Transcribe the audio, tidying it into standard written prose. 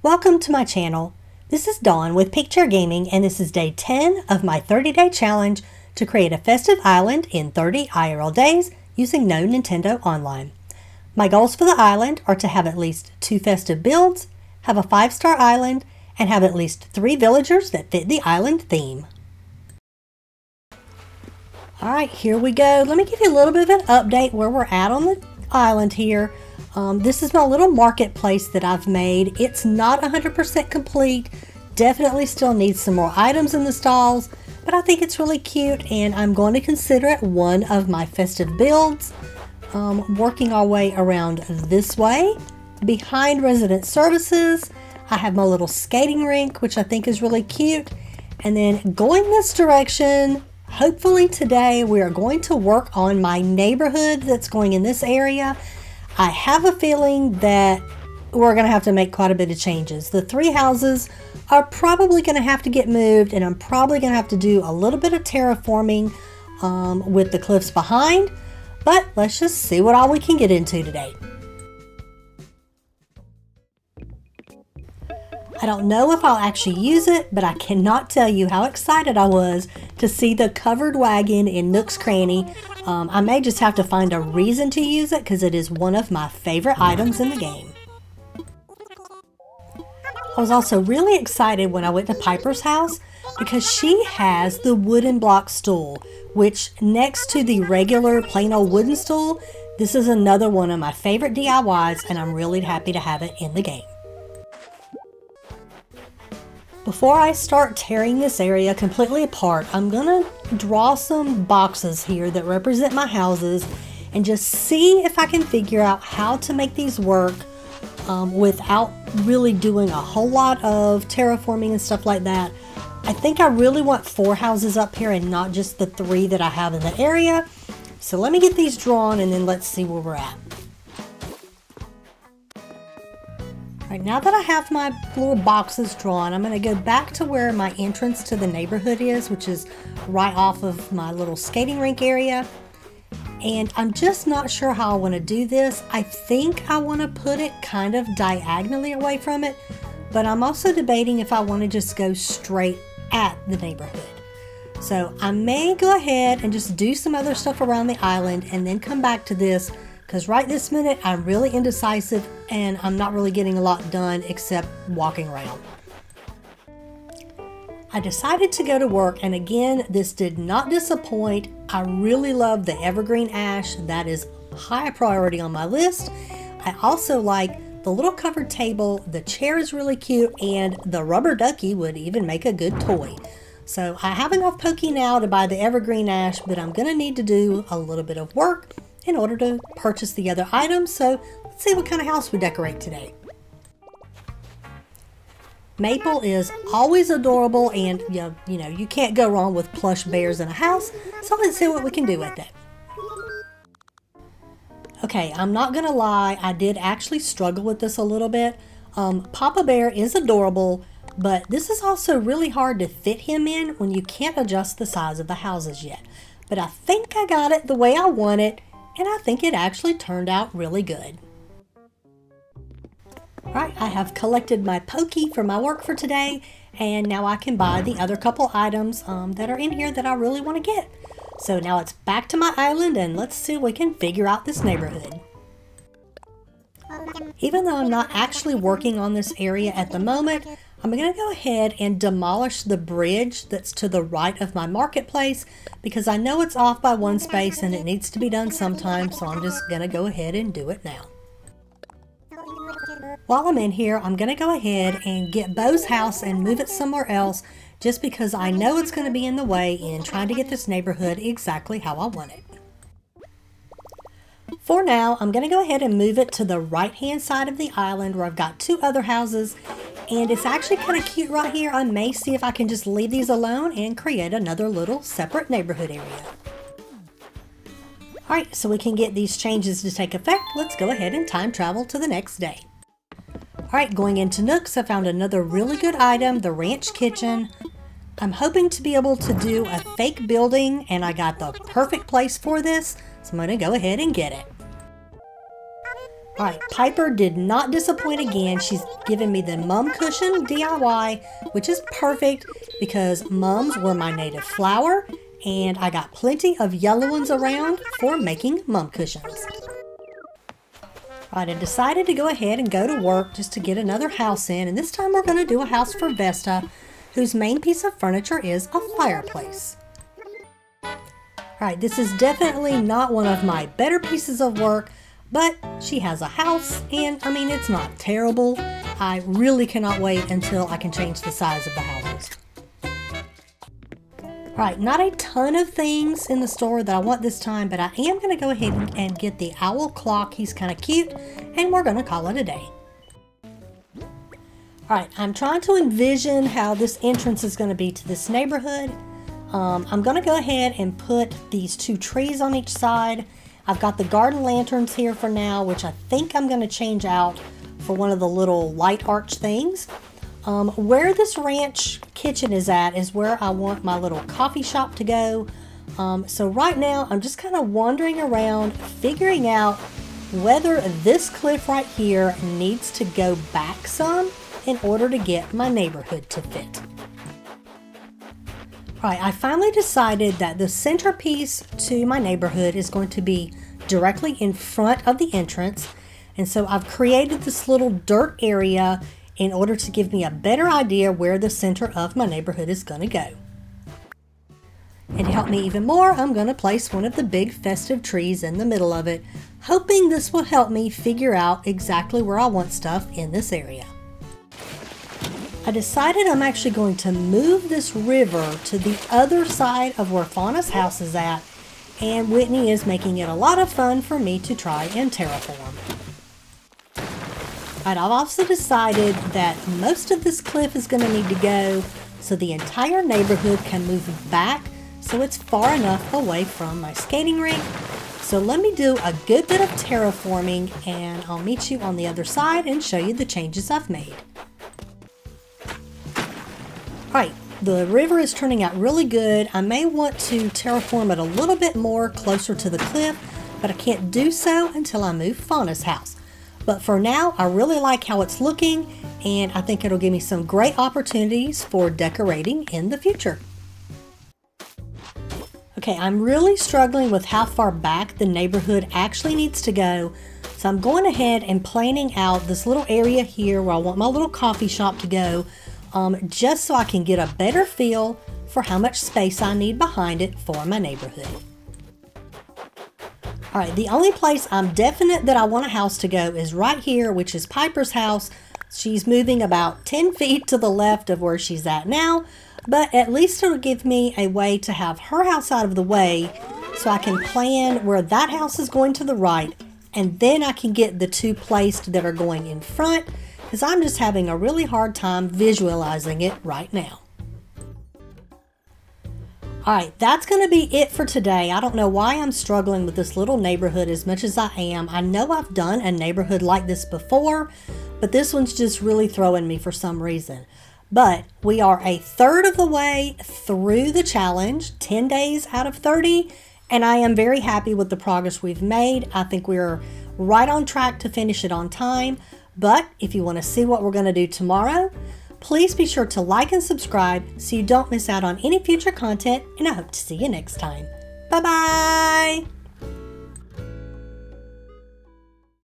Welcome to my channel. This is Dawn with Picture Gaming, and this is day 10 of my 30-day challenge to create a festive island in 30 IRL days using no Nintendo Online. My goals for the island are to have at least 2 festive builds, have a 5-star island, and have at least 3 villagers that fit the island theme. Alright, here we go. Let me give you a little bit of an update where we're at on the island here. This is my little marketplace that I've made. It's not 100% complete. Definitely still needs some more items in the stalls, but I think it's really cute and I'm going to consider it one of my festive builds. Working our way around this way. Behind resident services, I have my little skating rink, which I think is really cute. And then going this direction, hopefully today we are going to work on my neighborhood that's going in this area. I have a feeling that we're going to have to make quite a bit of changes. The 3 houses are probably going to have to get moved, and I'm probably going to have to do a little bit of terraforming with the cliffs behind. But let's just see what all we can get into today. I don't know if I'll actually use it, but I cannot tell you how excited I was to see the covered wagon in Nook's Cranny. I may just have to find a reason to use it because it is one of my favorite items in the game. I was also really excited when I went to Piper's house because she has the wooden block stool, which next to the regular plain old wooden stool, this is another one of my favorite DIYs, and I'm really happy to have it in the game. Before I start tearing this area completely apart, I'm gonna draw some boxes here that represent my houses and just see if I can figure out how to make these work without really doing a whole lot of terraforming and stuff like that. I think I really want 4 houses up here and not just the 3 that I have in the area. So let me get these drawn and then let's see where we're at. Alright, now that I have my little boxes drawn, I'm going to go back to where my entrance to the neighborhood is, which is right off of my little skating rink area. And I'm just not sure how I want to do this. I think I want to put it kind of diagonally away from it, but I'm also debating if I want to just go straight at the neighborhood. So I may go ahead and just do some other stuff around the island and then come back to this, because right this minute I'm really indecisive and I'm not really getting a lot done except walking around. I decided to go to work, and again, this did not disappoint. I really love the evergreen ash. That is high priority on my list. I also like the little covered table. The chair is really cute, and the rubber ducky would even make a good toy. So I have enough pokey now to buy the evergreen ash, but I'm going to need to do a little bit of work in order to purchase the other items. So let's see what kind of house we decorate today. Maple is always adorable, and you know you can't go wrong with plush bears in a house. So let's see what we can do with it. Okay, I'm not gonna lie, I did actually struggle with this a little bit. Papa Bear is adorable, but this is also really hard to fit him in when you can't adjust the size of the houses yet. But I think I got it the way I want it, and I think it actually turned out really good. Alright, I have collected my pokey for my work for today, and now I can buy the other couple items that are in here that I really want to get. So now it's back to my island, and let's see if we can figure out this neighborhood. Even though I'm not actually working on this area at the moment, I'm going to go ahead and demolish the bridge that's to the right of my marketplace, because I know it's off by 1 space and it needs to be done sometime, so I'm just going to go ahead and do it now. While I'm in here, I'm going to go ahead and get Bo's house and move it somewhere else, just because I know it's going to be in the way in trying to get this neighborhood exactly how I want it. For now, I'm going to go ahead and move it to the right-hand side of the island where I've got 2 other houses, and it's actually kind of cute right here. I may see if I can just leave these alone and create another little separate neighborhood area. Alright, so we can get these changes to take effect. Let's go ahead and time travel to the next day. Alright, going into Nook's, I found another really good item, the ranch kitchen. I'm hoping to be able to do a fake building, and I got the perfect place for this, so I'm going to go ahead and get it. Alright, Piper did not disappoint again. She's given me the mum cushion DIY, which is perfect because mums were my native flower, and I got plenty of yellow ones around for making mum cushions. Alright, I decided to go ahead and go to work just to get another house in, and this time we're going to do a house for Vesta, whose main piece of furniture is a fireplace. Alright, this is definitely not one of my better pieces of work, but she has a house, and I mean, it's not terrible. I really cannot wait until I can change the size of the houses. Alright, not a ton of things in the store that I want this time, but I am going to go ahead and get the owl clock. He's kind of cute, and we're going to call it a day. Alright, I'm trying to envision how this entrance is going to be to this neighborhood. I'm going to go ahead and put these 2 trees on each side. I've got the garden lanterns here for now, which I think I'm going to change out for one of the little light arch things. Where this ranch kitchen is at is where I want my little coffee shop to go. So right now I'm just kind of wandering around figuring out whether this cliff right here needs to go back some in order to get my neighborhood to fit. Alright, I finally decided that the centerpiece to my neighborhood is going to be directly in front of the entrance, and so I've created this little dirt area in order to give me a better idea where the center of my neighborhood is going to go. And to help me even more, I'm going to place one of the big festive trees in the middle of it, hoping this will help me figure out exactly where I want stuff in this area. I decided I'm actually going to move this river to the other side of where Fauna's house is at, and Whitney is making it a lot of fun for me to try and terraform. I've also decided that most of this cliff is going to need to go so the entire neighborhood can move back so it's far enough away from my skating rink. So let me do a good bit of terraforming, and I'll meet you on the other side and show you the changes I've made. Alright, the river is turning out really good. I may want to terraform it a little bit more closer to the cliff, but I can't do so until I move Fauna's house. But for now, I really like how it's looking, and I think it'll give me some great opportunities for decorating in the future. Okay, I'm really struggling with how far back the neighborhood actually needs to go, so I'm going ahead and planning out this little area here where I want my little coffee shop to go, just so I can get a better feel for how much space I need behind it for my neighborhood. Alright, the only place I'm definite that I want a house to go is right here, which is Piper's house. She's moving about 10 feet to the left of where she's at now, but at least it'll give me a way to have her house out of the way so I can plan where that house is going to the right, and then I can get the 2 placed that are going in front, because I'm just having a really hard time visualizing it right now. Alright, that's going to be it for today. I don't know why I'm struggling with this little neighborhood as much as I am. I know I've done a neighborhood like this before, but this one's just really throwing me for some reason. But we are a third of the way through the challenge, 10 days out of 30, and I am very happy with the progress we've made. I think we're right on track to finish it on time. But if you want to see what we're going to do tomorrow, please be sure to like and subscribe so you don't miss out on any future content, and I hope to see you next time. Bye-bye!